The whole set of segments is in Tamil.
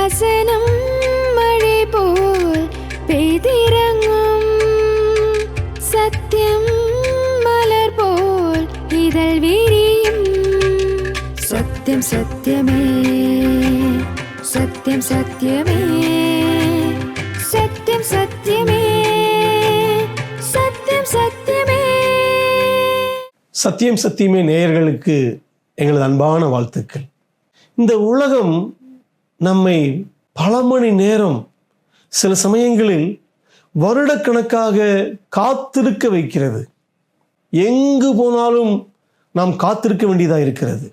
வசனம் மழை போல் பெய்திறங்கும், சத்தியம் மலர் போல் இதழ் விரியும். சத்தியம் சத்தியமே, சத்தியம் சத்தியமே, சத்தியம் சத்தியமே, சத்தியம் சத்தியமே. சத்தியம் சத்தியமே நேயர்களுக்கு எங்களது அன்பான வாழ்த்துக்கள். இந்த உலகம் நம்மை பல மணி நேரம், சில சமயங்களில் வருடக்கணக்காக காத்திருக்க வைக்கிறது. எங்கு போனாலும் நாம் காத்திருக்க வேண்டியதாக இருக்கிறது.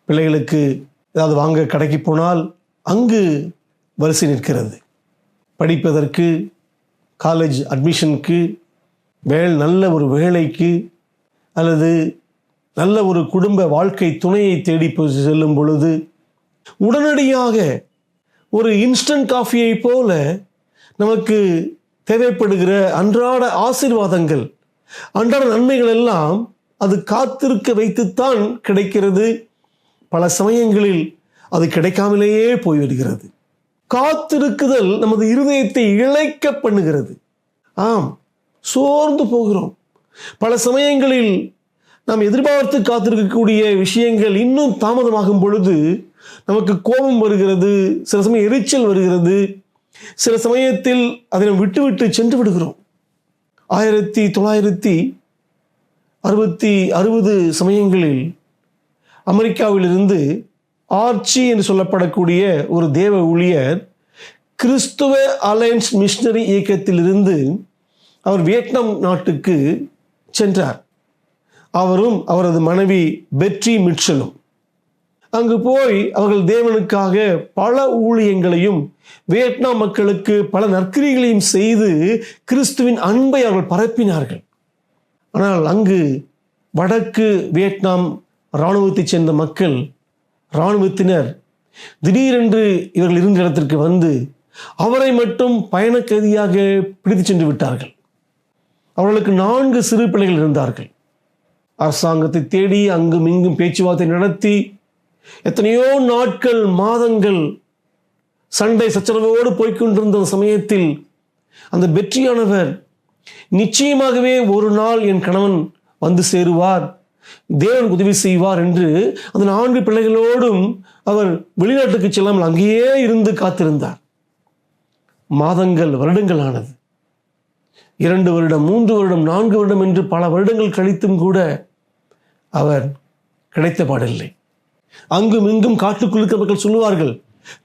பிள்ளைகளுக்கு ஏதாவது வாங்க கடைக்கு போனால் அங்கு வரிசை நிற்கிறது. படிப்பதற்கு, காலேஜ் அட்மிஷனுக்கு, நல்ல ஒரு வேலைக்கு அல்லது நல்ல ஒரு குடும்ப வாழ்க்கை துணையை தேடி செல்லும் பொழுது உடனடியாக ஒரு இன்ஸ்டன்ட் காஃபியை போல நமக்கு தேவைப்படுகிற அன்றாட ஆசீர்வாதங்கள், அன்றாட நன்மைகள் எல்லாம் அது காத்திருக்க வைத்துத்தான் கிடைக்கிறது. பல சமயங்களில் அது கிடைக்காமலேயே போய்விடுகிறது. காத்திருக்குதல் நமது இருதயத்தை இழைக்க பண்ணுகிறது. ஆம், சோர்ந்து போகிறோம். பல சமயங்களில் நாம் எதிர்பார்த்து காத்திருக்கக்கூடிய விஷயங்கள் இன்னும் தாமதமாகும் பொழுது நமக்கு கோபம் வருகிறது, சில சமயம் எரிச்சல் வருகிறது, சில சமயத்தில் அதை நாம் விட்டு விட்டு சென்று விடுகிறோம். 1960 சமயங்களில் அமெரிக்காவிலிருந்து ஆர்ச்சி என்று சொல்லப்படக்கூடிய ஒரு தேவ ஊழியர் கிறிஸ்துவ அலையன்ஸ் மிஷனரி இயக்கத்திலிருந்து அவர் வியட்நாம் நாட்டுக்கு சென்றார். அவரும் அவரது மனைவி பெட்ரி மிட்சலும். அங்கு போய் அவர்கள் தேவனுக்காக பல ஊழியங்களையும் வியட்நாம் மக்களுக்கு பல நற்கிரிகளையும் செய்து கிறிஸ்துவின் அன்பை அவர்கள் பரப்பினார்கள். ஆனால் அங்கு வடக்கு வியட்நாம் இராணுவத்தைச் சேர்ந்த மக்கள், இராணுவத்தினர் திடீரென்று இவர்கள் இருந்த இடத்திற்கு வந்து அவரை மட்டும் பயண கைதியாக பிடித்து சென்று விட்டார்கள். அவர்களுக்கு 4 சிறு பிள்ளைகள் இருந்தார்கள். அரசாங்கத்தை தேடி அங்கும் இங்கும் பேச்சுவார்த்தை நடத்தி எத்தனையோ நாட்கள், மாதங்கள் சண்டை சச்சரவோடு போய்கொண்டிருந்த சமயத்தில் அந்த வெற்றியானவர் நிச்சயமாகவே ஒரு நாள் என் கணவன் வந்து சேருவார், தேவன் உதவி செய்வார் என்று அந்த 4 பிள்ளைகளோடும் அவர் வெளிநாட்டுக்கு செல்லாமல் அங்கேயே இருந்து காத்திருந்தார். மாதங்கள், வருடங்கள் ஆனது. 2 வருடம், 3 வருடம், 4 வருடம் என்று பல வருடங்கள் கழித்தும் கூட அவர் கிடைத்த பாடில்லை. அங்கும் இங்கும் காட்டுக்குள் இருக்கிற மக்கள் சொல்லுவார்கள்,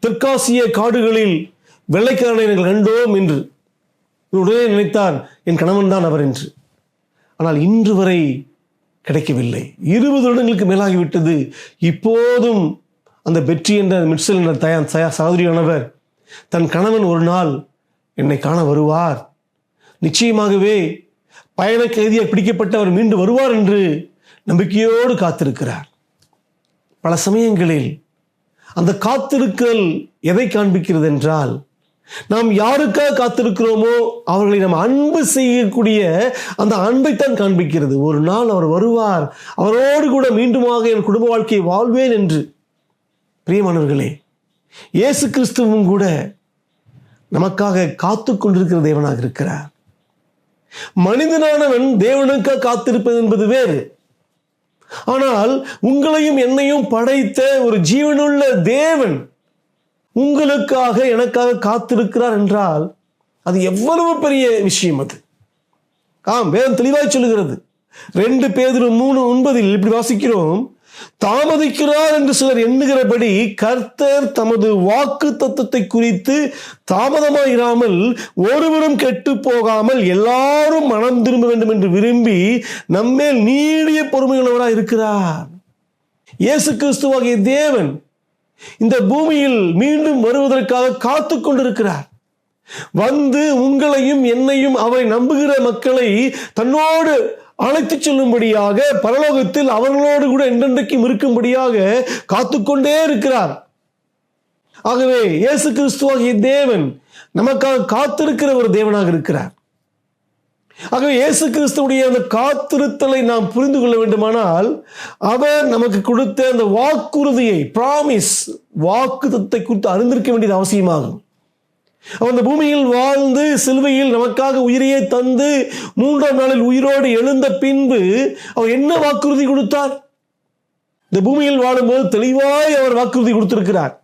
தெற்காசிய காடுகளில் வெள்ளைக்காரனை நாங்கள் கண்டோம் என்று. உடனே நினைத்தார், என் கணவன் தான் அவர் என்று. ஆனால் இன்று வரை கிடைக்கவில்லை. 20 வருடங்களுக்கு மேலாகிவிட்டது. இப்போதும் அந்த பெட்ரி என்ற மிட்சல் என்ற சகோதரியானவர் தன் கணவன் ஒரு நாள் என்னை காண வருவார், நிச்சயமாகவே பயண கைதியாக பிடிக்கப்பட்டவர் மீண்டு வருவார் என்று நம்பிக்கையோடு காத்திருக்கிறார். பல சமயங்களில் அந்த காத்திருத்தல் எதை காண்பிக்கிறது என்றால், நாம் யாருக்காக காத்திருக்கிறோமோ அவர்களை நாம் அன்பு செய்யக்கூடிய அந்த அன்பைத்தான் காண்பிக்கிறது. ஒரு நாள் அவர் வருவார், அவரோடு கூட மீண்டுமாக என் குடும்ப வாழ்க்கையை வாழ்வேன் என்று. பிரியமானவர்களே, இயேசு கிறிஸ்துவும் கூட நமக்காக காத்து கொண்டிருக்கிற தேவனாக இருக்கிறார். மனிதனானவன் தேவனுக்காக காத்திருப்பது என்பது வேறு. ஆனால் உங்களையும் என்னையும் படைத்த ஒரு ஜீவனுள்ள தேவன் உங்களுக்காக, எனக்காக காத்திருக்கிறார் என்றால் அது எவ்வளவு பெரிய விஷயம் அது. வேதம் தெளிவாய் சொல்லுகிறது. 2 பேதுரு 3:9 இப்படி வாசிக்கிறோம், தாமதிக்கிறார் என்று சிலர் எண்ணுகிறபடி கர்த்தர் தமது வாக்கு தத்தத்தை குறித்து தாமதமாயிராமல் ஒருவரும் கெட்டு போகாமல் எல்லாரும் மனம் திரும்ப வேண்டும் என்று விரும்பி நம்மேல் நீடிய பொறுமையுள்ளவராய் இருக்கிறார். இயேசு கிறிஸ்துவாகிய தேவன் இந்த பூமியில் மீண்டும் வருவதற்காக காத்து கொண்டிருக்கிறார். வந்து உங்களையும் என்னையும் அவரை நம்புகிற மக்களை தன்னோடு அழைத்து செல்லும்படியாக, பரலோகத்தில் அவர்களோடு கூட என்றென்றைக்கும் இருக்கும்படியாக காத்துக்கொண்டே இருக்கிறார். ஆகவே இயேசு கிறிஸ்துவாகிய தேவன் நமக்காக காத்திருக்கிற ஒரு தேவனாக இருக்கிறார். ஆகவே இயேசு கிறிஸ்துவுடைய அந்த காத்திருத்தலை நாம் புரிந்து கொள்ள வேண்டுமானால் அவர் நமக்கு கொடுத்த அந்த வாக்குறுதியை, பிராமிஸ், வாக்குத்தத்தை குறித்து அறிந்திருக்க வேண்டியது அவசியமாகும். அவர் இந்த பூமியில் வாழ்ந்து சிலுவையில் நமக்காக உயிரையே தந்து 3ஆம் நாளில் உயிரோடு எழுந்த பின்பு அவர் என்ன வாக்குறுதி கொடுத்தார்? இந்த பூமியில் வாழும்போது தெளிவாய் அவர் வாக்குறுதி கொடுத்திருக்கிறார்.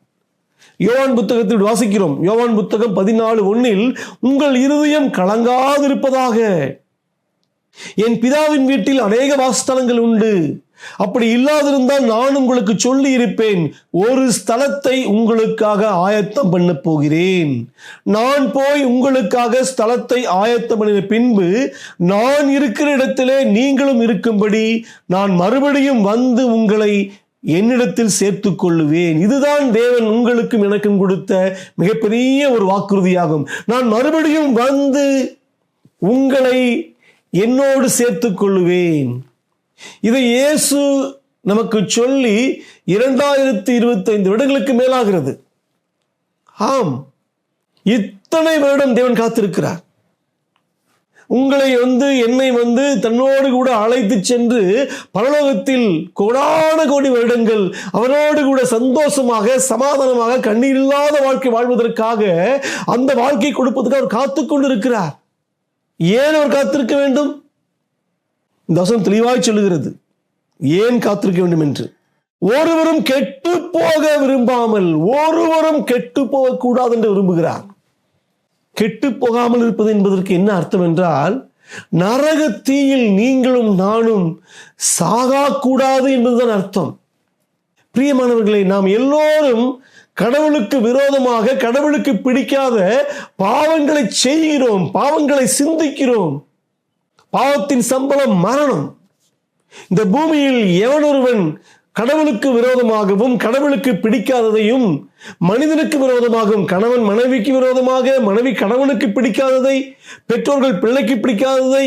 யோவான் புத்தகத்தில் வாசிக்கிறோம். யோவான் புத்தகம் 14:1 உங்கள் இருதயம் கலங்காதிருப்பதாக, என் பிதாவின் வீட்டில் அநேக வாசஸ்தலங்கள் உண்டு, அப்படி இல்லாதிருந்தால் நான் உங்களுக்கு சொல்லி இருப்பேன், ஒரு ஸ்தலத்தை உங்களுக்காக ஆயத்தம் பண்ண போகிறேன். நான் போய் உங்களுக்காக ஸ்தலத்தை ஆயத்தம் பண்ணின பின்பு நான் இருக்கிற இடத்திலே நீங்களும் இருக்கும்படி நான் மறுபடியும் வந்து உங்களை என்னிடத்தில் சேர்த்துக் கொள்ளுவேன். இதுதான் தேவன் உங்களுக்கும் எனக்கும் கொடுத்த மிகப்பெரிய ஒரு வாக்குறுதியாகும். நான் மறுபடியும் வந்து உங்களை என்னோடு சேர்த்துக் கொள்ளுவேன். இதை இயேசு நமக்கு சொல்லி 2025 வருடங்களுக்கு மேலாகிறது. ஆம், இத்தனை வருடம் தேவன் காத்திருக்கிறார். உங்களை என்னை தன்னோடு கூட அழைத்து சென்று பரலோகத்தில் கோடான கோடி வருடங்கள் அவரோடு கூட சந்தோஷமாக, சமாதானமாக, கண்ணீர் இல்லாத வாழ்க்கை வாழ்வதற்காக, அந்த வாழ்க்கை கொடுப்பதற்கு அவர் காத்து கொண்டிருக்கிறார். ஏன் அவர் காத்திருக்க வேண்டும்? இந்த வசனம் தெளிவாய் சொல்லுகிறது ஏன் காத்திருக்க வேண்டும் என்று. ஒருவரும் கெட்டு போக விரும்பாமல், ஒருவரும் கெட்டு போகக்கூடாது என்று விரும்புகிறார். கெட்டு போகாமல் இருப்பது என்பதற்கு என்ன அர்த்தம் என்றால், நரக தீயில் நீங்களும் நானும் சாகக்கூடாது என்பதுதான் அர்த்தம். பிரியமானவர்களே, நாம் எல்லோரும் கடவுளுக்கு விரோதமாக, கடவுளுக்கு பிடிக்காத பாவங்களை செய்கிறோம், பாவங்களை சிந்திக்கிறோம். பாவத்தின் சம்பளம் மரணம். இந்த பூமியில் எவனொருவன் கடவுளுக்கு விரோதமாகவும் கடவுளுக்கு பிடிக்காததையும், மனிதனுக்கு விரோதமாகவும், கணவன் மனைவிக்கு விரோதமாக, மனைவி கணவனுக்கு பிடிக்காததை, பெற்றோர்கள் பிள்ளைக்கு பிடிக்காததை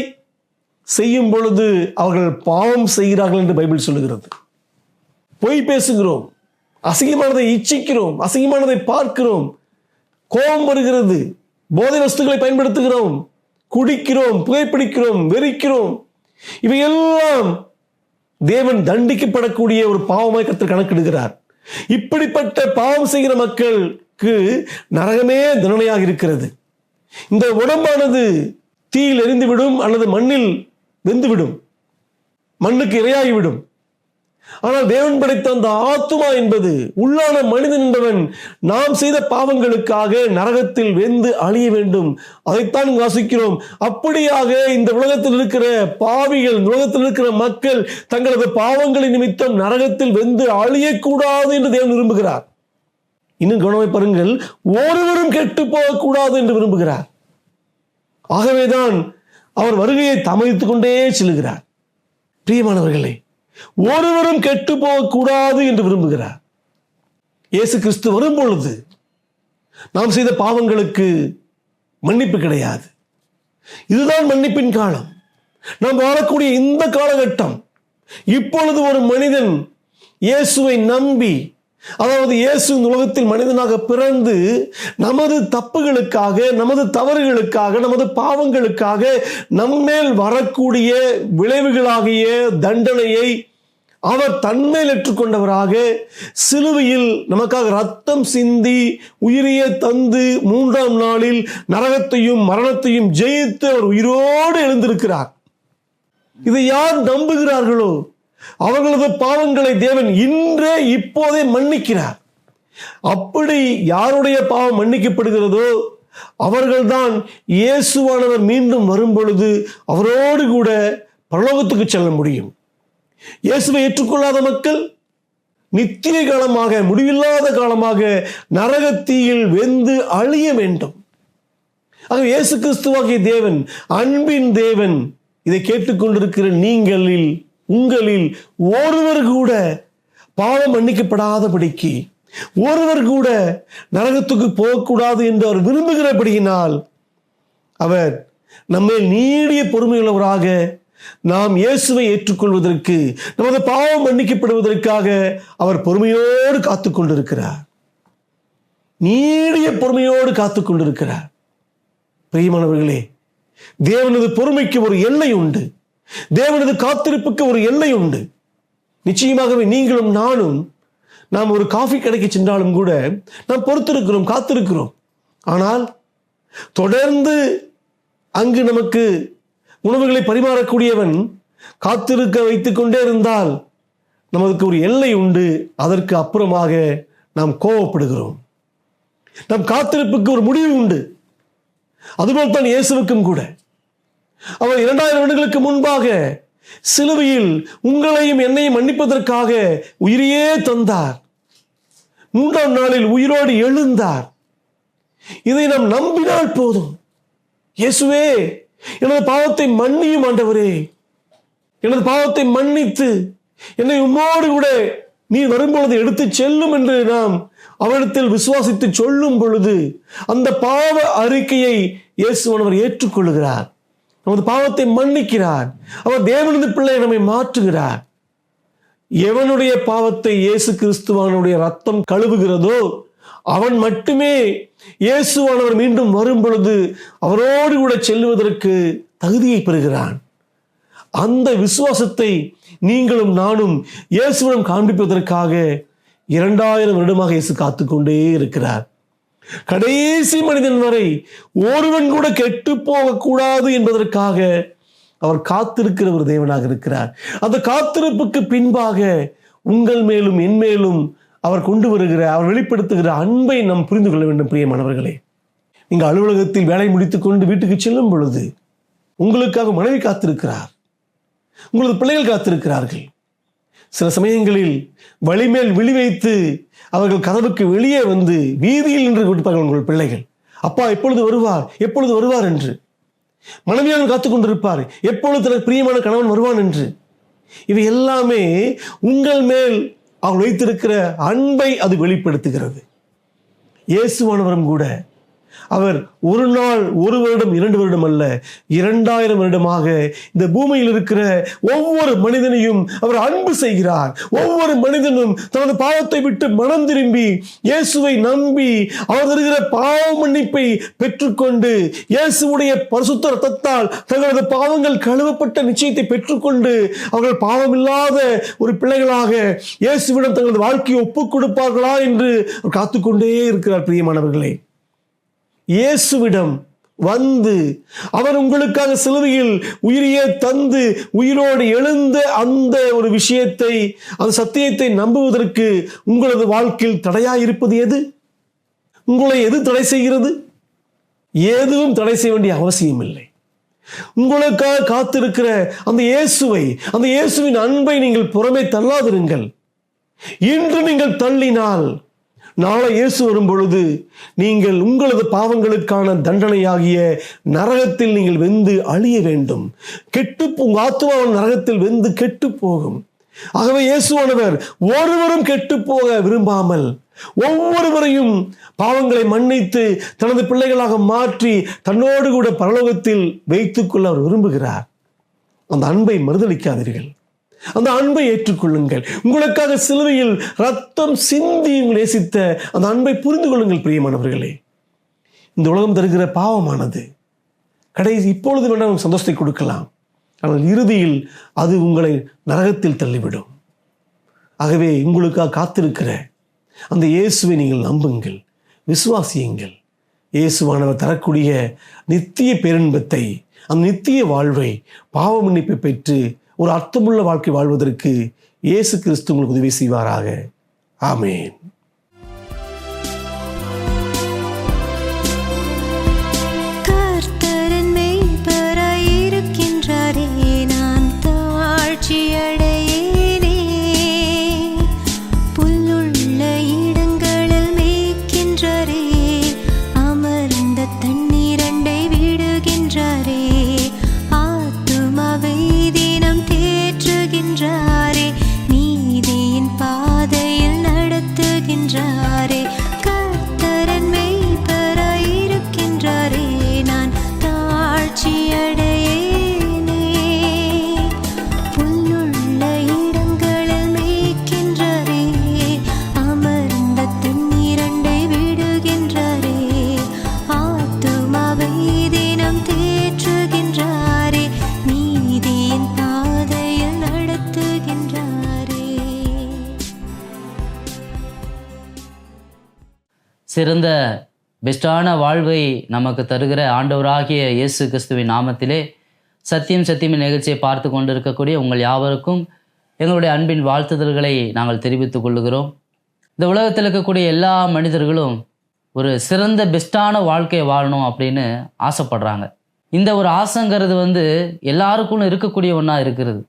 செய்யும் பொழுது அவர்கள் பாவம் செய்கிறார்கள் என்று பைபிள் சொல்லுகிறது. பொய் பேசுகிறோம், அசிங்கமானதை இச்சிக்கிறோம், அசிங்கமானதை பார்க்கிறோம், கோபம் வருகிறது, போதை வஸ்துக்களை பயன்படுத்துகிறோம், குடிக்கிறோம், புகைப்பிடிக்கிறோம், வெறிக்கிறோம். இவையெல்லாம் தேவன் தண்டிக்கப்படக்கூடிய ஒரு பாவமாய் கர்த்தர் கணக்கிடுகிறார். இப்படிப்பட்ட பாவம் செய்கிற மக்களுக்கு நரகமே தண்டனையாக இருக்கிறது. இந்த உடம்பானது தீயில் எரிந்துவிடும் அல்லது மண்ணில் வெந்துவிடும், மண்ணுக்கு இரையாகிவிடும். ஆனால் தேவன் படைத்த அந்த ஆத்துமா என்பது, உள்ளான மனிதன் என்பவன் நாம் செய்த பாவங்களுக்காக நரகத்தில் வெந்து அழிய வேண்டும். அதைத்தான் வாசிக்கிறோம். அப்படியாக இந்த உலகத்தில் இருக்கிற பாவிகள், உலகத்தில் இருக்கிற மக்கள் தங்களது பாவங்களின் நிமித்தம் நரகத்தில் வெந்து அழியக்கூடாது என்று தேவன் விரும்புகிறார். இன்னும் கவனமாய் பாருங்கள், ஒருவரும் கெட்டு போகக்கூடாது என்று விரும்புகிறார். ஆகவேதான் அவர் வருகையை தாமதித்துக் கொண்டே செல்கிறார். பிரியமானவர்களே, ஒருவரும் கெட்டு போகக்கூடாது என்று விரும்புகிறார். இயேசு கிறிஸ்து வரும் பொழுது நாம் செய்த பாவங்களுக்கு மன்னிப்பு கிடையாது. இதுதான் மன்னிப்பின் காலம். நாம் வாழக்கூடிய இந்த காலகட்டம். இப்பொழுது ஒரு மனிதன் இயேசுவை நம்பி, அதாவது இயேசு இந்த உலகத்தில் மனிதனாக பிறந்து நமது தப்புகளுக்காக, நமது தவறுகளுக்காக, நமது பாவங்களுக்காக நம்மேல் வரக்கூடிய விளைவுகளாகிய தண்டனையை அவர் தன்மேல் ஏற்றுக்கொண்டவராக சிலுவையில் நமக்காக ரத்தம் சிந்தி உயிரையே தந்து 3ஆம் நாளில் நரகத்தையும் மரணத்தையும் ஜெயித்து அவர் உயிரோடு எழுந்திருக்கிறார். இதை யார் நம்புகிறார்களோ அவர்களது பாவங்களை தேவன் இன்றே இப்போதே மன்னிக்கிறார். அப்படி யாருடைய பாவம் மன்னிக்கப்படுகிறதோ அவர்கள்தான் இயேசுவானவர் மீண்டும் வரும் பொழுது அவரோடு கூட பரலோகத்துக்கு செல்ல முடியும். இயேசுவை ஏற்றுக்கொள்ளாத மக்கள் நித்திய காலமாக, முடிவில்லாத காலமாக நரகத்தீயில் வெந்து அழிய வேண்டும். ஆக இயேசு கிறிஸ்துவாகிய தேவன், அன்பின் தேவன், இதை கேட்டுக்கொண்டிருக்கிற நீங்களில், உங்களில் ஒருவர் கூட பாவம் மன்னிக்கப்படாதபடிக்கு, ஒருவர் கூட நரகத்துக்கு போகக்கூடாது என்று அவர் விரும்புகிறபடியினால் அவர் நம்மை நீடிய பொறுமையுள்ளவராக, நாம் இயேசுவை ஏற்றுக்கொள்வதற்கு, நமது பாவம் மன்னிக்கப்படுவதற்காக அவர் பொறுமையோடு காத்துக் கொண்டிருக்கிறார். நீடிய பொறுமையோடு காத்துக் கொண்டிருக்கிறார். பிரியமானவர்களே, தேவனது பொறுமைக்கு ஒரு எல்லை உண்டு. தேவனது காத்திருப்புக்கு ஒரு எல்லை உண்டு. நிச்சயமாகவே நீங்களும் நானும் நாம் ஒரு காஃபி கடைக்கு சென்றாலும் கூட நாம் பொறுத்திருக்கிறோம், காத்திருக்கிறோம். ஆனால் தொடர்ந்து அங்கு நமக்கு உணவுகளை பரிமாறக்கூடியவன் காத்திருக்க வைத்துக் கொண்டே இருந்தால் நமக்கு ஒரு எல்லை உண்டு. அதற்கு அப்புறமாக நாம் கோபப்படுகிறோம். நம் காத்திருப்புக்கு ஒரு முடிவு உண்டு. அதுபோல் தான் இயேசுவுக்கும் கூட அவர் 2000 வருடங்களுக்கு முன்பாக சிலுவையில் உங்களையும் என்னையும் மன்னிப்பதற்காக உயிரையே தந்தார். 3ஆம் நாளில் உயிரோடு எழுந்தார். இதை நாம் நம்பினால் போதும். இயேசுவே, எனது பாவத்தை மன்னியும் ஆண்டவரே, எனது பாவத்தை மன்னித்து என்னை உம்மோடு கூட நீ வரும்பொழுது எடுத்து செல்லும் என்று நாம் அவரிடத்தில் விசுவாசித்து சொல்லும் பொழுது அந்த பாவ அறிக்கையை இயேசுவானவர் ஏற்றுக்கொள்கிறார். நமது பாவத்தை மன்னிக்கிறார். அவர் தேவனது பிள்ளை நம்மை மாற்றுகிறார். எவனுடைய பாவத்தை இயேசு கிறிஸ்துவானுடைய ரத்தம் கழுவுகிறதோ அவன் மட்டுமே இயேசுவானவர் மீண்டும் வரும் பொழுது அவரோடு கூட செல்லுவதற்கு தகுதியை பெறுகிறான். அந்த விசுவாசத்தை நீங்களும் நானும் இயேசுவிடம் காண்பிப்பதற்காக 2000 வருடமாக இயேசு காத்துக்கொண்டே இருக்கிறார். கடைசி மனிதன் வரை ஒருவன் கூட கெட்டு போகக்கூடாது என்பதற்காக அவர் காத்திருக்கிற ஒரு தேவனாக இருக்கிறார். அந்த காத்திருப்புக்கு பின்பாக உங்கள் மேலும் என் மேலும் அவர் கொண்டு வருகிற, அவர் வெளிப்படுத்துகிற அன்பை நாம் புரிந்து கொள்ள வேண்டும். பிரியமானவர்களே, நீங்கள் அலுவலகத்தில் வேலை முடித்துக் கொண்டு வீட்டுக்கு செல்லும் பொழுது உங்களுக்காக மனைவி காத்திருக்கிறார், உங்களது பிள்ளைகள் காத்திருக்கிறார்கள். சில சமயங்களில் வழிமேல் விழி வைத்து அவர்கள் கதவுக்கு வெளியே வந்து வீதியில் நின்று கொடுப்பார்கள் உங்கள் பிள்ளைகள். அப்பா எப்பொழுது வருவார், எப்பொழுது வருவார் என்று. மனைவியாக காத்துக் கொண்டிருப்பார், எப்பொழுது தனக்கு பிரியமான கணவன் வருவான் என்று. இவை எல்லாமே உங்கள் மேல் அவர் வைத்திருக்கிற அன்பை அது வெளிப்படுத்துகிறது. இயேசுவானவரும் கூட அவர் ஒரு நாள், ஒரு வருடம், 2 வருடம் அல்ல, 2000 வருடமாக இந்த பூமியில் இருக்கிற ஒவ்வொரு மனிதனையும் அவர் அன்பு செய்கிறார். ஒவ்வொரு மனிதனும் தனது பாவத்தை விட்டு மனம் திரும்பி இயேசுவை நம்பி அவர் தருகிற பாவ மன்னிப்பை பெற்றுக்கொண்டு இயேசுவுடைய பரிசுத்த இரத்தத்தால் தங்களது பாவங்கள் கழுவப்பட்ட நிச்சயத்தை பெற்றுக்கொண்டு அவர்கள் பாவமில்லாத ஒரு பிள்ளைகளாக இயேசுவிடம் தங்களது வாழ்க்கையை ஒப்புக் கொடுப்பார்களா என்று காத்துக்கொண்டே இருக்கிறார். பிரியமானவர்களே, இயேசுவிடம் வந்து அவர் உங்களுக்காக சிலுவையில் உயிரையே தந்து உயிரோடு எழுந்த அந்த ஒரு விஷயத்தை, அந்த சத்தியத்தை நம்புவதற்கு உங்களது வாழ்க்கையில் தடையாயிருப்பது எது? உங்களை எது தடை செய்கிறது? எதுவும் தடை செய்ய வேண்டிய அவசியம் இல்லை. உங்களுக்காக காத்திருக்கிற அந்த இயேசுவை, அந்த இயேசுவின் அன்பை நீங்கள் புறமே தள்ளாதிருங்கள். இன்று நீங்கள் தள்ளினால் நாளை இயேசு வரும் பொழுது நீங்கள் உங்களது பாவங்களுக்கான தண்டனையாகிய நரகத்தில் நீங்கள் வெந்து அழிய வேண்டும். உங்க ஆத்துமாவின் நரகத்தில் வெந்து கெட்டு போகும். ஆகவே இயேசுவானவர் ஒருவரும் கெட்டு போக விரும்பாமல் ஒவ்வொருவரையும் பாவங்களை மன்னித்து தனது பிள்ளைகளாக மாற்றி தன்னோடு கூட பரலோகத்தில் வைத்துக் கொள்ள அவர் விரும்புகிறார். அந்த அன்பை மறுதளிக்காதீர்கள். அந்த அன்பை ஏற்றுக்கொள்ளுங்கள். உங்களுக்காக சிலுவையில் ரத்தம் சிந்தி நேசித்த அந்த அன்பை புரிந்து கொள்ளுங்கள். பிரியமானவர்களே, இந்த உலகம் தருகிற பாவமானது கடைசி இப்பொழுது வேண்டாம் சந்தோஷத்தை கொடுக்கலாம், ஆனால் இறுதியில் அது உங்களை நரகத்தில் தள்ளிவிடும். ஆகவே உங்களுக்காக காத்திருக்கிற அந்த இயேசுவை நீங்கள் நம்புங்கள், விசுவாசியுங்கள். இயேசுவானவர் தரக்கூடிய நித்திய பேரின்பத்தை, அந்த நித்திய வாழ்வை, பாவ மன்னிப்பை பெற்று ஒரு அர்த்தமுள்ள வாழ்க்கை வாழ்வதற்கு இயேசு கிறிஸ்து உங்களுக்கு உதவி செய்வாராக. ஆமென். கர்த்தரின் மேய்ப்பராய் இருக்கின்றாரே, நான் தாழ்ச்சியடையேனே. புல்லுள்ள இடங்களில் மேய்க்கின்றாரே, அமர்ந்த தண்ணீரண்டை விடுகின்றாரே. ஆத்துமாவை தினம் தேற்றுகின்றாரே, நீதியின் பாதையில் நடத்துகின்றாரே. சிறந்த பெஸ்டான வாழ்வை நமக்கு தருகிற ஆண்டவராகிய இயேசு கிறிஸ்துவின் நாமத்திலே சத்தியம் சத்தியம் நிகழ்ச்சியை பார்த்து கொண்டிருக்கக்கூடிய உங்கள் யாவருக்கும் எங்களுடைய அன்பின் வாழ்த்துதல்களை நாங்கள் தெரிவித்துக் கொள்ளுகிறோம். இந்த உலகத்தில் இருக்கக்கூடிய எல்லா மனிதர்களும் ஒரு சிறந்த பெஸ்ட்டான வாழ்க்கையை வாழணும் அப்படின்னு ஆசைப்படுறாங்க. இந்த ஒரு ஆசைங்கிறது எல்லாருக்கும் இருக்கக்கூடிய ஒன்றா இருக்கிறது.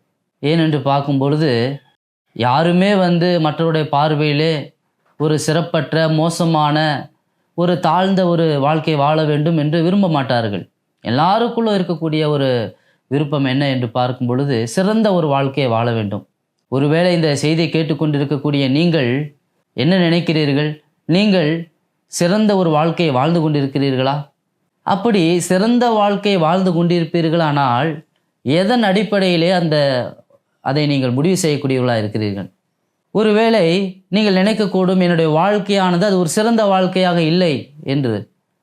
ஏனென்று பார்க்கும் பொழுது யாருமே மற்றவருடைய பார்வையிலே ஒரு சிறப்பற்ற மோசமான ஒரு தாழ்ந்த ஒரு வாழ்க்கை வாழ வேண்டும் என்று விரும்ப மாட்டார்கள். எல்லாருக்குள்ளும் இருக்கக்கூடிய ஒரு விருப்பம் என்ன என்று பார்க்கும் பொழுது சிறந்த ஒரு வாழ்க்கையை வாழ வேண்டும். ஒருவேளை இந்த செய்தியை கேட்டுக்கொண்டிருக்கக்கூடிய நீங்கள் என்ன நினைக்கிறீர்கள்? நீங்கள் சிறந்த ஒரு வாழ்க்கையை வாழ்ந்து கொண்டிருக்கிறீர்களா? அப்படி சிறந்த வாழ்க்கையை வாழ்ந்து கொண்டிருப்பீர்களானால் எதன் அடிப்படையிலே அதை நீங்கள் முடிவு செய்யக்கூடியவர்களாக இருக்கிறீர்கள்? ஒருவேளை நீங்கள் நினைக்கக்கூடும், என்னுடைய வாழ்க்கையானது அது ஒரு சிறந்த வாழ்க்கையாக இல்லை என்று.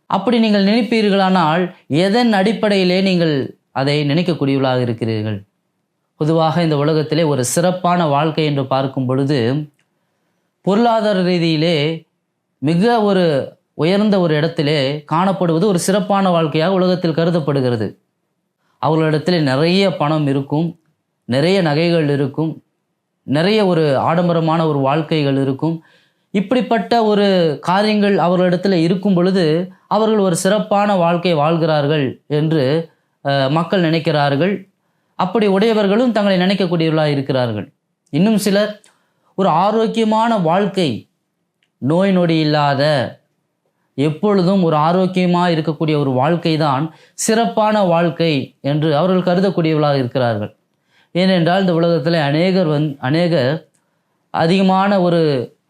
அப்படி நீங்கள் நினைப்பீர்களானால் எதன் அடிப்படையிலே நீங்கள் அதை நினைக்கக்கூடியவர்களாக இருக்கிறீர்கள்? பொதுவாக இந்த உலகத்திலே ஒரு சிறப்பான வாழ்க்கை என்று பார்க்கும் பொழுது பொருளாதார ரீதியிலே மிக ஒரு உயர்ந்த ஒரு இடத்திலே காணப்படுவது ஒரு சிறப்பான வாழ்க்கையாக உலகத்தில் கருதப்படுகிறது. அவர்களிடத்தில் நிறைய பணம் இருக்கும், நிறைய நகைகள் இருக்கும், நிறைய ஒரு ஆடம்பரமான ஒரு வாழ்க்கைகள் இருக்கும். இப்படிப்பட்ட ஒரு காரியங்கள் அவர்களிடத்தில் இருக்கும் பொழுது அவர்கள் ஒரு சிறப்பான வாழ்க்கை வாழ்கிறார்கள் என்று மக்கள் நினைக்கிறார்கள். அப்படி உடையவர்களும் தங்களை நினைக்கக்கூடியவர்களாக இருக்கிறார்கள். இன்னும் சிலர் ஒரு ஆரோக்கியமான வாழ்க்கை, நோய் நொடி இல்லாத எப்பொழுதும் ஒரு ஆரோக்கியமாக இருக்கக்கூடிய ஒரு வாழ்க்கை தான் சிறப்பான வாழ்க்கை என்று அவர்கள் கருதக்கூடியவர்களாக இருக்கிறார்கள். ஏனென்றால் இந்த உலகத்தில் அநேகர் அதிகமான ஒரு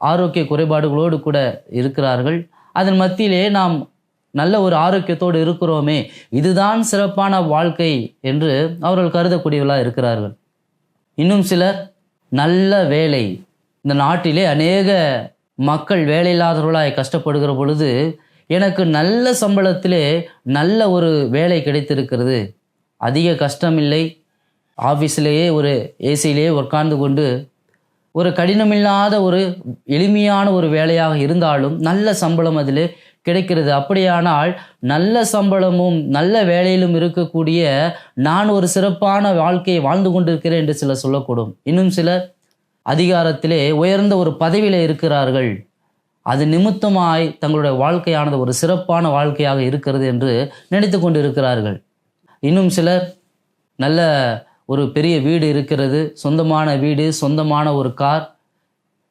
ஆரோக்கிய குறைபாடுகளோடு கூட இருக்கிறார்கள். அதன் மத்தியிலே நாம் நல்ல ஒரு ஆரோக்கியத்தோடு இருக்கிறோமே, இதுதான் சிறப்பான வாழ்க்கை என்று அவர்கள் கருதக்கூடியவர்களாக இருக்கிறார்கள். இன்னும் சிலர் நல்ல வேலை, இந்த நாட்டிலே அநேக மக்கள் வேலையில்லாதவர்களாய் கஷ்டப்படுகிற பொழுது எனக்கு நல்ல சம்பளத்திலே நல்ல ஒரு வேலை கிடைத்திருக்கிறது, அதிக கஷ்டமில்லை, ஆஃபீஸிலேயே ஒரு ஏசியிலேயே உட்கார்ந்து கொண்டு ஒரு கடினமில்லாத ஒரு எளிமையான ஒரு வேலையாக இருந்தாலும் நல்ல சம்பளம் அதில் கிடைக்கிறது. அப்படியானால் நல்ல சம்பளமும் நல்ல வேலையிலும் இருக்கக்கூடிய நான் ஒரு சிறப்பான வாழ்க்கையை வாழ்ந்து கொண்டிருக்கிறேன் என்று சிலர் சொல்லக்கூடும். இன்னும் சிலர் அதிகாரத்திலே உயர்ந்த ஒரு பதவியில் இருக்கிறார்கள், அது நிமித்தமாய் தங்களுடைய வாழ்க்கையானது ஒரு சிறப்பான வாழ்க்கையாக இருக்கிறது என்று நினைத்து கொண்டு இருக்கிறார்கள். இன்னும் சிலர் நல்ல ஒரு பெரிய வீடு இருக்கிறது, சொந்தமான வீடு, சொந்தமான ஒரு கார்,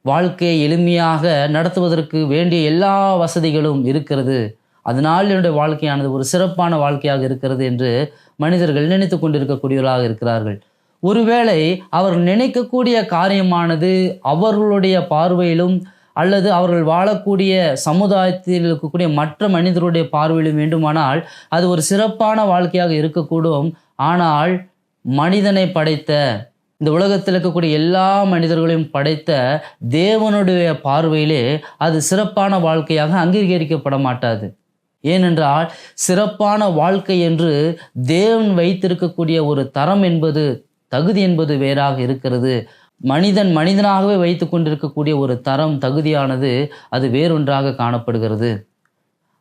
வாழ்க்கையை எளிமையாக நடத்துவதற்கு வேண்டிய எல்லா வசதிகளும் இருக்கிறது, அதனால் என்னுடைய வாழ்க்கையானது ஒரு சிறப்பான வாழ்க்கையாக இருக்கிறது என்று மனிதர்கள் நினைத்து கொண்டிருக்கக்கூடியவர்களாக இருக்கிறார்கள். ஒருவேளை அவர் நினைக்கக்கூடிய காரியமானது அவர்களுடைய பார்வையிலும் அல்லது அவர்கள் வாழக்கூடிய சமுதாயத்தில் இருக்கக்கூடிய மற்ற மனிதருடைய பார்வையிலும் வேண்டுமானால் அது ஒரு சிறப்பான வாழ்க்கையாக இருக்கக்கூடும். ஆனால் மனிதனை படைத்த, இந்த உலகத்தில் இருக்கக்கூடிய எல்லா மனிதர்களையும் படைத்த தேவனுடைய பார்வையிலே அது சிறப்பான வாழ்க்கையாக அங்கீகரிக்கப்பட மாட்டாது. ஏனென்றால் சிறப்பான வாழ்க்கை என்று தேவன் வைத்திருக்கக்கூடிய ஒரு தரம் என்பது, தகுதி என்பது வேறாக இருக்கிறது. மனிதனாகவே வைத்து கொண்டிருக்கக்கூடிய ஒரு தரம், தகுதியானது அது வேறொன்றாக காணப்படுகிறது.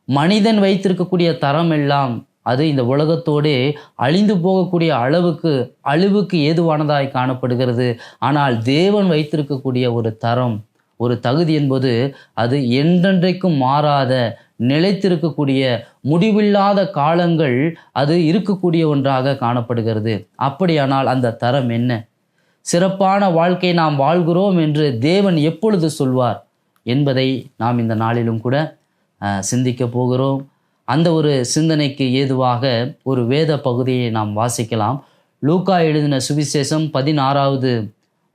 மனிதன் வைத்திருக்கக்கூடிய தரம் எல்லாம் அது இந்த உலகத்தோடே அழிந்து போகக்கூடிய அழிவுக்கு ஏதுவானதாய் காணப்படுகிறது. ஆனால் தேவன் வைத்திருக்கக்கூடிய ஒரு தரம், ஒரு தகுதி என்பது அது என்றென்றைக்கும் மாறாத, நிலைத்திருக்கக்கூடிய, முடிவில்லாத காலங்கள் அது இருக்கக்கூடிய ஒன்றாக காணப்படுகிறது. அப்படியானால் அந்த தரம் என்ன? சிறப்பான வாழ்க்கை நாம் வாழ்கிறோம் என்று தேவன் எப்பொழுது சொல்வார் என்பதை நாம் இந்த நாளிலும் கூட சிந்திக்க போகிறோம். அந்த ஒரு சிந்தனைக்கு ஏதுவாக ஒரு வேத பகுதியை நாம் வாசிக்கலாம். லூக்கா எழுதின சுவிசேஷம் 16வது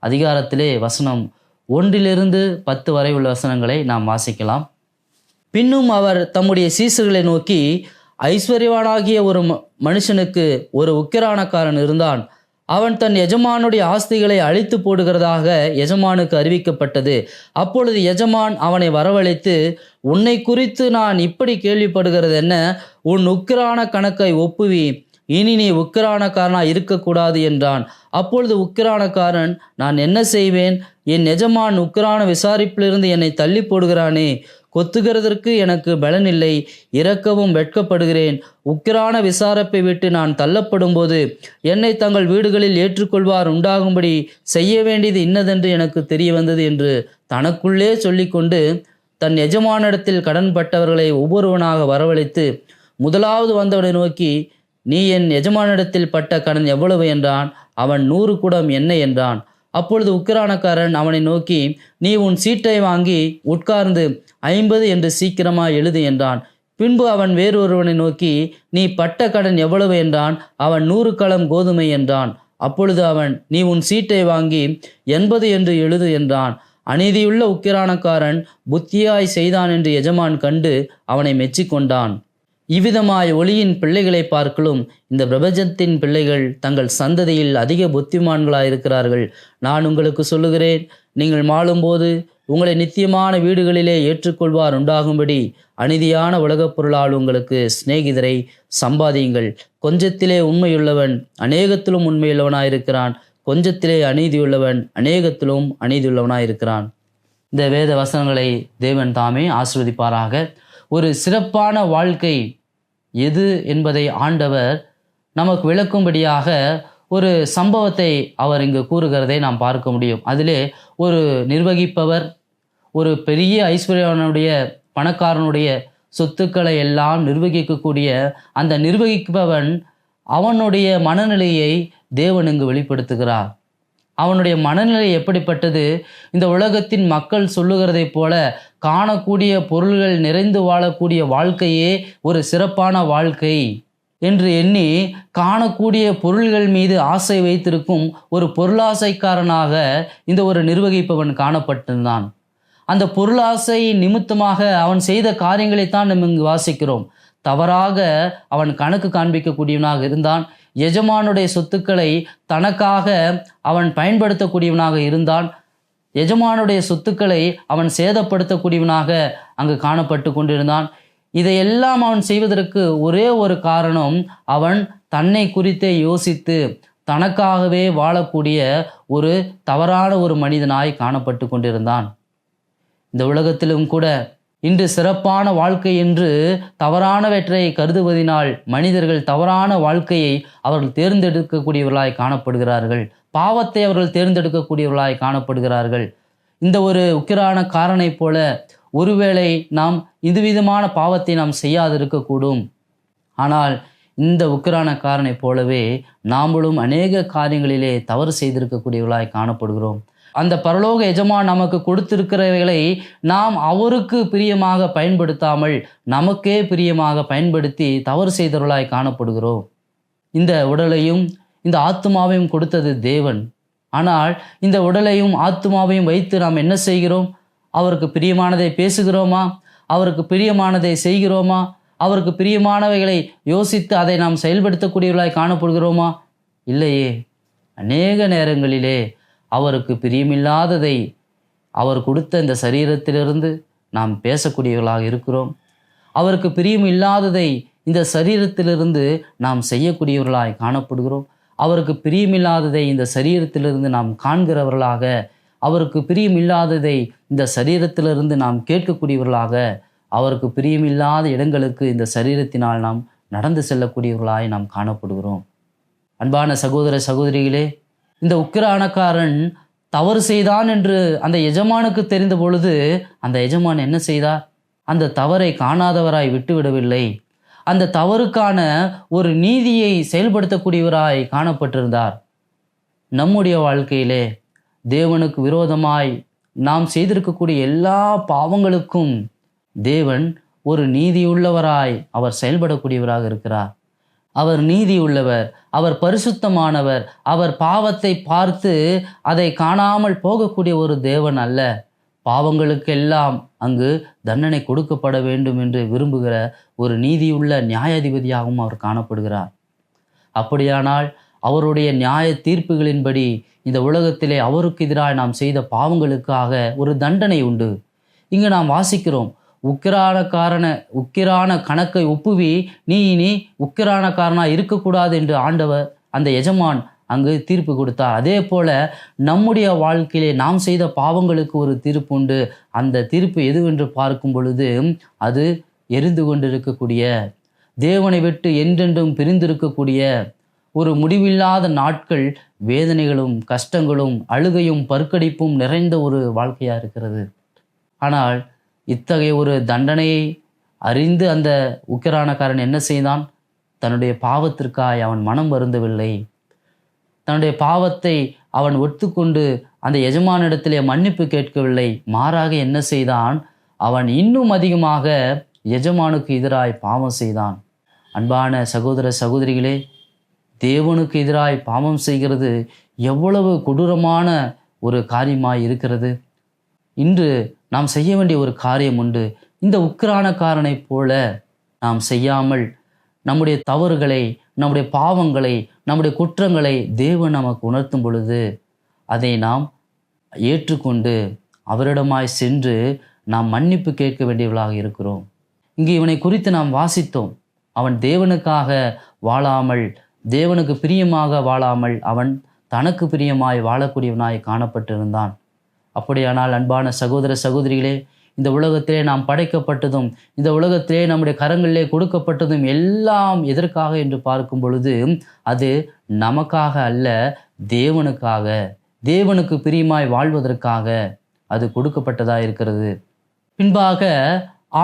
அதிகாரத்திலே வசனம் 1-10 வரை உள்ள வசனங்களை நாம் வாசிக்கலாம். பின்னும் அவர் தம்முடைய சீசர்களை நோக்கி, ஐஸ்வர்யவானாகிய ஒரு மனுஷனுக்கு ஒரு உக்கிரானக்காரன் இருந்தான். அவன் தன் எஜமானுடைய ஆஸ்திகளை அழித்து போடுகிறதாக எஜமானுக்கு அறிவிக்கப்பட்டது. அப்பொழுது எஜமான் அவனை வரவழைத்து, உன்னை குறித்து நான் இப்படி கேள்விப்படுகிறது என்ன? உன் உக்கிரான கணக்கை ஒப்புவி, இனி நீ உக்கிரானக்காரனாய் இருக்கக்கூடாது என்றான். அப்பொழுது உக்கிரானக்காரன், நான் என்ன செய்வேன்? என் எஜமான் உக்கிரான விசாரிப்பிலிருந்து என்னை தள்ளி போடுகிறானே, கொத்துகிறதற்கு எனக்கு பலனில்லை, இறக்கவும் வெட்கப்படுகிறேன். உக்கிரான விசாரிப்பை விட்டு நான் தள்ளப்படும்போது என்னை தங்கள் வீடுகளில் ஏற்றுக்கொள்வார் உண்டாகும்படி செய்ய வேண்டியது இன்னதென்று எனக்கு தெரிய வந்தது என்று தனக்குள்ளே சொல்லிக்கொண்டு தன் எஜமானிடத்தில் கடன்பட்டவர்களை ஒவ்வொருவனாக வரவழைத்து முதலாவது வந்தவனை நோக்கி, நீ என் எஜமானிடத்தில் பட்ட கடன் எவ்வளவு என்றான். அவன் 100 குடம் எண்ணெய் என்றான். அப்பொழுது உக்கிரானக்காரன் அவனை நோக்கி, நீ உன் சீட்டை வாங்கி உட்கார்ந்து 50 என்று சீக்கிரமாய் எழுது என்றான். பின்பு அவன் வேறொருவனை நோக்கி, நீ பட்ட கடன் எவ்வளவு என்றான். அவன் 100 களம் கோதுமை என்றான். அப்பொழுது அவன், நீ உன் சீட்டை வாங்கி 80 என்று எழுது என்றான். அநீதியுள்ள உக்கிரானக்காரன் புத்தியாய் செய்தான் என்று எஜமான் கண்டு அவனை மெச்சிக்கொண்டான். இவ்விதமாய் ஒளியின் பிள்ளைகளை பார்க்கலும் இந்த பிரபஞ்சத்தின் பிள்ளைகள் தங்கள் சந்ததியில் அதிக புத்திமான்களாயிருக்கிறார்கள். நான் உங்களுக்கு சொல்லுகிறேன், நீங்கள் மாளும்போது உங்களை நித்தியமான வீடுகளிலே ஏற்றுக்கொள்வார் உண்டாகும்படி அநீதியான உலகப் பொருளால் உங்களுக்கு சிநேகிதரை சம்பாதியுங்கள். கொஞ்சத்திலே உண்மையுள்ளவன் அநேகத்திலும் உண்மையுள்ளவனாயிருக்கிறான், கொஞ்சத்திலே அநீதியுள்ளவன் அநேகத்திலும் அநீதியுள்ளவனாயிருக்கிறான். இந்த வேத வசனங்களை தேவன் தாமே ஆசீர்வதிப்பாராக. ஒரு சிறப்பான வாழ்க்கை எது என்பதை ஆண்டவர் நமக்கு விளக்கும்படியாக ஒரு சம்பவத்தை அவர் இங்கு கூறுகிறதை நாம் பார்க்க முடியும். அதிலே ஒரு நிர்வகிப்பவர் ஒரு பெரிய ஐஸ்வர்யவனுடைய பணக்காரனுடைய சொத்துக்களை எல்லாம் நிர்வகிக்கக்கூடிய அந்த நிர்வகிப்பவன் அவனுடைய மனநிலையை தேவன் இங்கு வெளிப்படுத்துகிறார். அவனுடைய மனநிலை எப்படிப்பட்டது? இந்த உலகத்தின் மக்கள் சொல்லுகிறதைப் போல காணக்கூடிய பொருள்கள் நிறைந்து வாழக்கூடிய வாழ்க்கையே ஒரு சிறப்பான வாழ்க்கை என்று எண்ணி காணக்கூடிய பொருள்கள் மீது ஆசை வைத்திருக்கும் ஒரு பொருளாசைக்காரனாக இந்த ஒரு நிர்வகிப்பவன் காணப்பட்டிருந்தான். அந்த பொருளாசை நிமித்தமாக அவன் செய்த காரியங்களைத்தான் நம்ம இங்கு வாசிக்கிறோம். தவறாக அவன் கணக்கு காண்பிக்கக்கூடியவனாக இருந்தான். எஜமானுடைய சொத்துக்களை தனக்காக அவன் பயன்படுத்தக்கூடியவனாக இருந்தான். எஜமானுடைய சொத்துக்களை அவன் சேதப்படுத்தக்கூடியவனாக அங்கு காணப்பட்டு கொண்டிருந்தான். இதையெல்லாம் அவன் செய்வதற்கு ஒரே ஒரு காரணம், அவன் தன்னை குறித்தே யோசித்து தனக்காகவே வாழக்கூடிய ஒரு தவறான ஒரு மனிதனாய் காணப்பட்டு கொண்டிருந்தான். இந்த உலகத்திலும் கூட இன்று சிறப்பான வாழ்க்கை என்று தவறானவற்றை கருதுவதினால் மனிதர்கள் தவறான வாழ்க்கையை அவர்கள் தேர்ந்தெடுக்கக்கூடியவர்களாய் காணப்படுகிறார்கள். பாவத்தை அவர்கள் தேர்ந்தெடுக்கக்கூடியவர்களாய் காணப்படுகிறார்கள். இந்த ஒரு உக்கிரான காரனை போல ஒருவேளை நாம் இதுவிதமான பாவத்தை நாம் செய்யாதிருக்கக்கூடும். ஆனால் இந்த உக்கிரான காரனை போலவே நாமளும் அநேக காரியங்களிலே தவறு செய்திருக்கக்கூடியவர்களாய் காணப்படுகிறோம். அந்த பரலோக எஜமான் நமக்கு கொடுத்திருக்கிறவைகளை நாம் அவருக்கு பிரியமாக பயன்படுத்தாமல் நமக்கே பிரியமாக பயன்படுத்தி தவறு செய்தவர்களாய் காணப்படுகிறோம். இந்த உடலையும் இந்த ஆத்துமாவையும் கொடுத்தது தேவன். ஆனால் இந்த உடலையும் ஆத்துமாவையும் வைத்து நாம் என்ன செய்கிறோம்? அவருக்கு பிரியமானதை பேசுகிறோமா? அவருக்கு பிரியமானதை செய்கிறோமா? அவருக்கு பிரியமானவைகளை யோசித்து அதை நாம் செயல்படுத்தக்கூடியவர்களாய் காணப்படுகிறோமா? இல்லையே. அநேக நேரங்களிலே அவருக்கு பிரியமில்லாததை அவர் கொடுத்த இந்த சரீரத்திலிருந்து நாம் பேசக்கூடியவர்களாக இருக்கிறோம். அவருக்கு பிரியமில்லாததை இந்த சரீரத்திலிருந்து நாம் செய்யக்கூடியவர்களாய் காணப்படுகிறோம். அவருக்கு பிரியமில்லாததை இந்த சரீரத்திலிருந்து நாம் காண்கிறவர்களாக, அவருக்கு பிரியமில்லாததை இந்த சரீரத்திலிருந்து நாம் கேட்கக்கூடியவர்களாக, அவருக்கு பிரியமில்லாத இடங்களுக்கு இந்த சரீரத்தினால் நாம் நடந்து செல்லக்கூடியவர்களாய் நாம் காணப்படுகிறோம். அன்பான சகோதர சகோதரிகளே, இந்த உக்கிரானக்காரன் தவறு செய்தான் என்று அந்த எஜமானுக்கு தெரிந்த பொழுது அந்த எஜமான் என்ன செய்தார்? அந்த தவறை காணாதவராய் விட்டுவிடவில்லை. அந்த தவறுக்கான ஒரு நீதியை செயல்படுத்தக்கூடியவராய் காணப்பட்டிருந்தார். நம்முடைய வாழ்க்கையிலே தேவனுக்கு விரோதமாய் நாம் செய்திருக்கக்கூடிய எல்லா பாவங்களுக்கும் தேவன் ஒரு நீதியுள்ளவராய் அவர் செயல்படக்கூடியவராக இருக்கிறார். அவர் நீதியுள்ளவர், அவர் பரிசுத்தமானவர். அவர் பாவத்தை பார்த்து அதை காணாமல் போகக்கூடிய ஒரு தேவன் அல்ல. பாவங்களுக்கெல்லாம் அங்கு தண்டனை கொடுக்கப்பட வேண்டும் என்று விரும்புகிற ஒரு நீதியுள்ள நியாயாதிபதியாகவும் அவர் காணப்படுகிறார். அப்படியானால் அவருடைய நியாய தீர்ப்புகளின்படி இந்த உலகத்திலே அவருக்கு எதிராக நாம் செய்த பாவங்களுக்காக ஒரு தண்டனை உண்டு. இங்கு நாம் வாசிக்கிறோம், உக்கிரான கணக்கை ஒப்புவி, நீ இனி உக்கிரானக்காரனாக இருக்கக்கூடாது என்று ஆண்டவர் அந்த எஜமான் அங்கு தீர்ப்பு கொடுத்தார். அதே போல நம்முடைய வாழ்க்கையிலே நாம் செய்த பாவங்களுக்கு ஒரு தீர்ப்பு உண்டு. அந்த தீர்ப்பு எதுவென்று பார்க்கும் பொழுது அது எரிந்து கொண்டிருக்கக்கூடிய, தேவனை விட்டு என்றென்றும் பிரிந்திருக்கக்கூடிய, ஒரு முடிவில்லாத நாட்கள் வேதனைகளும் கஷ்டங்களும் அழுகையும் பற்கடிப்பும் நிறைந்த ஒரு வாழ்க்கையாக இருக்கிறது. ஆனால் இத்தகைய ஒரு தண்டனையை அறிந்து அந்த உக்கிரானக்காரன் என்ன செய்தான்? தன்னுடைய பாவத்திற்காய் அவன் மனம் வருந்தவில்லை. தன்னுடைய பாவத்தை அவன் ஒத்துக்கொண்டு அந்த எஜமானிடத்திலே மன்னிப்பு கேட்கவில்லை. மாறாக என்ன செய்தான்? அவன் இன்னும் அதிகமாக எஜமானுக்கு எதிராய் பாவம் செய்தான். அன்பான சகோதர சகோதரிகளே, தேவனுக்கு எதிராய் பாவம் செய்கிறது எவ்வளவு கொடூரமான ஒரு காரியமாய் இருக்கிறது. இன்று நாம் செய்ய வேண்டிய ஒரு காரியம் உண்டு. இந்த உக்கிரானக்காரனைப் போல நாம் செய்யாமல் நம்முடைய தவறுகளை, நம்முடைய பாவங்களை, நம்முடைய குற்றங்களை தேவன் நமக்கு உணர்த்தும் பொழுது அதை நாம் ஏற்றுக்கொண்டு அவரிடமாய் சென்று நாம் மன்னிப்பு கேட்க வேண்டியவர்களாக இருக்கிறோம். இங்கே இவனை குறித்து நாம் வாசித்தோம். அவன் தேவனுக்காக வாழாமல், தேவனுக்கு பிரியமாக வாழாமல், அவன் தனக்கு பிரியமாய் வாழக்கூடியவனாய் காணப்பட்டிருந்தான். அப்படியானால் அன்பான சகோதர சகோதரிகளே, இந்த உலகத்திலே நாம் படைக்கப்பட்டதும், இந்த உலகத்திலே நம்முடைய கரங்களிலே கொடுக்கப்பட்டதும் எல்லாம் எதற்காக என்று பார்க்கும் பொழுது அது நமக்காக அல்ல, தேவனுக்காக, தேவனுக்கு பிரியமாய் வாழ்வதற்காக அது கொடுக்கப்பட்டதாக இருக்கிறது. பின்பாக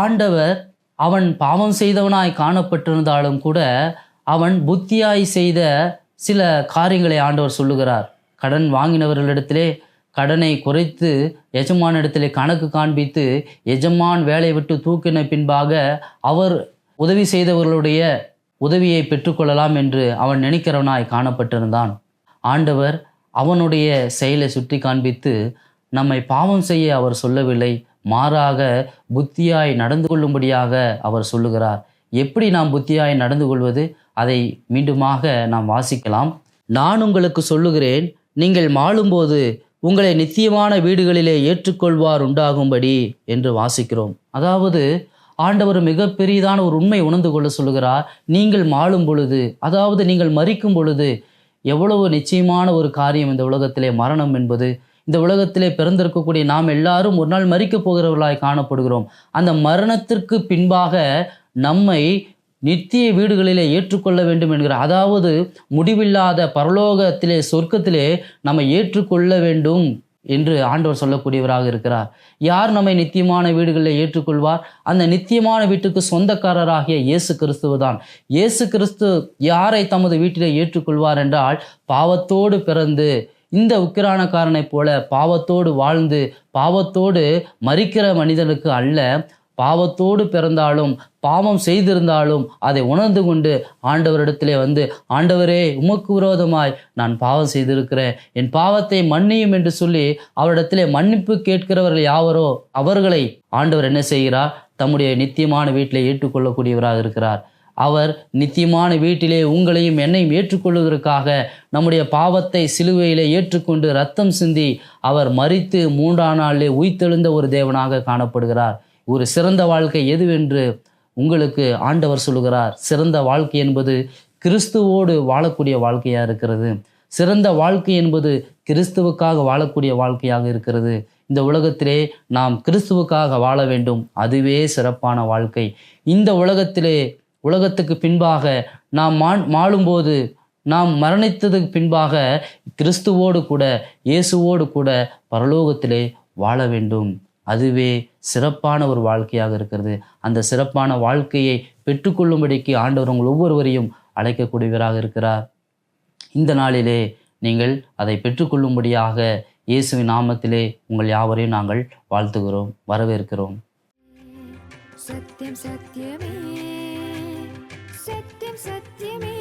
ஆண்டவர் அவன் பாவம் செய்தவனாய் காணப்பட்டிருந்தாலும் கூட அவன் புத்தியாய் செய்த சில காரியங்களை ஆண்டவர் சொல்லுகிறார். கடன் வாங்கினவர்களிடத்திலே கடனை குறைத்து எஜமானிடத்திலே கணக்கு காண்பித்து எஜமான் வேலையை விட்டு தூக்கின பின்பாக அவர் உதவி செய்தவர்களுடைய உதவியை பெற்றுக்கொள்ளலாம் என்று அவன் நினைக்கிறவனாய் காணப்பட்டிருந்தான். ஆண்டவர் அவனுடைய செயலை சுட்டி காண்பித்து நம்மை பாவம் செய்ய அவர் சொல்லவில்லை, மாறாக புத்தியாய் நடந்து கொள்ளும்படியாக அவர் சொல்லுகிறார். எப்படி நாம் புத்தியாய் நடந்து கொள்வது? அதை மீண்டுமாக நாம் வாசிக்கலாம். நான் உங்களுக்கு சொல்லுகிறேன், நீங்கள் மாளும்போது உங்களை நித்தியமான வீடுகளிலே ஏற்றுக்கொள்வார் உண்டாகும்படி என்று வாசிக்கிறோம். அதாவது ஆண்டவர் மிகப்பெரியதான ஒரு உண்மை உணர்ந்து கொள்ள சொல்லுகிறார். நீங்கள் மாளும் பொழுது, அதாவது நீங்கள் மரிக்கும் பொழுது, எவ்வளவு நிச்சயமான ஒரு காரியம் இந்த உலகத்திலே மரணம் என்பது. இந்த உலகத்திலே பிறந்திருக்கக்கூடிய நாம் எல்லாரும் ஒரு நாள் மரிக்கப் போகிறவர்களாய் காணப்படுகிறோம். அந்த மரணத்திற்கு பின்பாக நம்மை நித்திய வீடுகளிலே ஏற்றுக்கொள்ள வேண்டும் என்கிற, அதாவது முடிவில்லாத பரலோகத்திலே, சொர்க்கத்திலே நம்மை ஏற்றுக்கொள்ள வேண்டும் என்று ஆண்டவர் சொல்லக்கூடியவராக இருக்கிறார். யார் நம்மை நித்தியமான வீடுகளில் ஏற்றுக்கொள்வார்? அந்த நித்தியமான வீட்டுக்கு சொந்தக்காரராகிய இயேசு கிறிஸ்துவ தான். இயேசு கிறிஸ்து யாரை தமது வீட்டிலே ஏற்றுக்கொள்வார் என்றால், பாவத்தோடு பிறந்து இந்த உக்கிரானக்காரனைப் போல பாவத்தோடு வாழ்ந்து பாவத்தோடு மரிக்கிற மனிதனுக்கு அல்ல, பாவத்தோடு பிறந்தாலும் பாவம் செய்திருந்தாலும் அதை உணர்ந்து கொண்டு ஆண்டவரிடத்திலே வந்து, ஆண்டவரே, உமக்கு விரோதமாய் நான் பாவம் செய்திருக்கிறேன், என் பாவத்தை மன்னியும் என்று சொல்லி அவரிடத்திலே மன்னிப்பு கேட்கிறவர்கள் யாவரோ அவர்களை ஆண்டவர் என்ன செய்கிறார்? தம்முடைய நித்தியமான வீட்டிலே ஏற்றுக்கொள்ளக்கூடியவராக இருக்கிறார். அவர் நித்தியமான வீட்டிலே உங்களையும் என்னையும் ஏற்றுக்கொள்வதற்காக நம்முடைய பாவத்தை சிலுவையிலே ஏற்றுக்கொண்டு இரத்தம் சிந்தி அவர் மரித்து 3ஆம் நாளிலே உயிர்த்தெழுந்த ஒரு தேவனாக காணப்படுகிறார். ஒரு சிறந்த வாழ்க்கை எதுவென்று உங்களுக்கு ஆண்டவர் சொல்லுகிறார். சிறந்த வாழ்க்கை என்பது கிறிஸ்துவோடு வாழக்கூடிய வாழ்க்கையாக இருக்கிறது. சிறந்த வாழ்க்கை என்பது கிறிஸ்துவுக்காக வாழக்கூடிய வாழ்க்கையாக இருக்கிறது. இந்த உலகத்திலே நாம் கிறிஸ்துவுக்காக வாழ வேண்டும். அதுவே சிறப்பான வாழ்க்கை. இந்த உலகத்துக்கு பின்பாக நாம் மாளும்போது, நாம் மரணித்ததுக்கு பின்பாக கிறிஸ்துவோடு கூட, இயேசுவோடு கூட பரலோகத்திலே வாழ வேண்டும். அதுவே சிறப்பான ஒரு வாழ்க்கையாக இருக்கிறது. அந்த சிறப்பான வாழ்க்கையை பெற்றுக்கொள்ளும்படிக்கு ஆண்டவர் உங்கள் ஒவ்வொருவரையும் அழைக்கக்கூடியவராக இருக்கிறார். இந்த நாளிலே நீங்கள் அதை பெற்றுக்கொள்ளும்படியாக இயேசுவின் நாமத்திலே உங்கள் யாவரையும் நாங்கள் வாழ்த்துகிறோம், வரவேற்கிறோம். சத்தியம் சத்தியமே, சத்தியம் சத்தியமே.